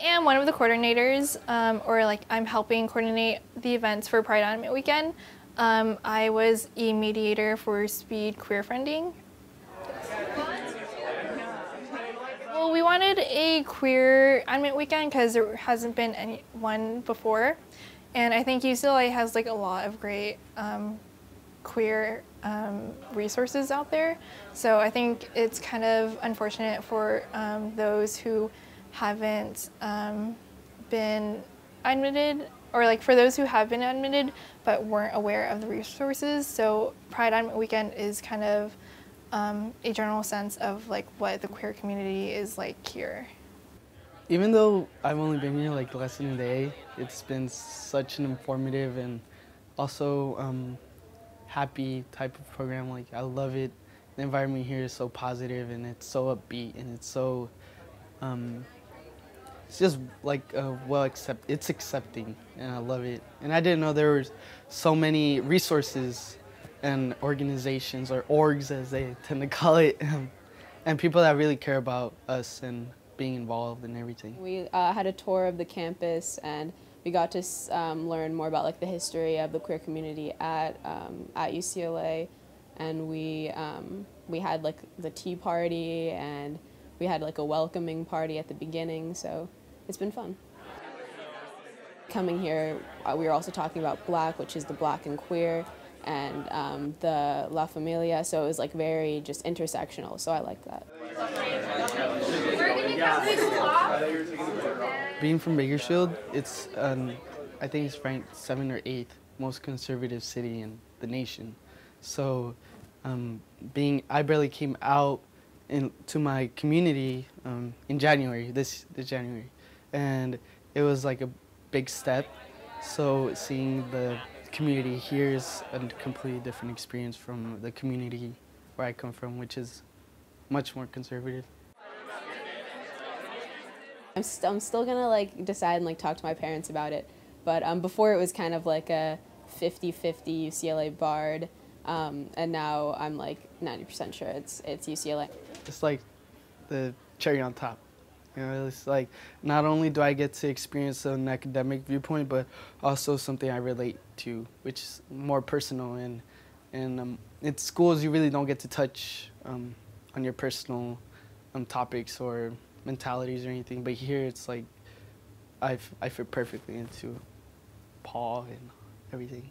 am one of the coordinators, or like I'm helping coordinate the events for Pride Animate Weekend. I was a mediator for Speed Queer Friending. Well, we wanted a queer Animate Weekend because there hasn't been any one before, and I think UCLA has like a lot of great queer resources out there. So I think it's kind of unfortunate for those who haven't been admitted, or like for those who have been admitted but weren't aware of the resources. So Pride Animate Weekend is kind of a general sense of like what the queer community is like here. Even though I've only been here like less than a day, it's been such an informative and also happy type of program. Like I love it. The environment here is so positive and it's so upbeat and it's so it's just like it's accepting and I love it. And I didn't know there was so many resources and organizations, or orgs as they tend to call it, and people that really care about us and being involved and everything. We had a tour of the campus and we got to learn more about like the history of the queer community at UCLA, and we had like the tea party and we had like a welcoming party at the beginning, so it's been fun. Coming here, we were also talking about Black, which is the Black and queer, and the La Familia, so it was like very just intersectional, so I like that. Being from Bakersfield, it's I think it's ranked 7th or 8th most conservative city in the nation. So I barely came out to my community in January, this January, and it was like a big step. So seeing the community here is a completely different experience from the community where I come from, which is much more conservative. I'm still gonna like decide and like talk to my parents about it, but before it was kind of like a 50-50 UCLA Bard, and now I'm like 90% sure it's UCLA. It's like the cherry on top. You know, it's like not only do I get to experience an academic viewpoint, but also something I relate to, which is more personal. And in schools, you really don't get to touch on your personal topics or mentalities or anything. But here, it's like I fit perfectly into Paul and everything.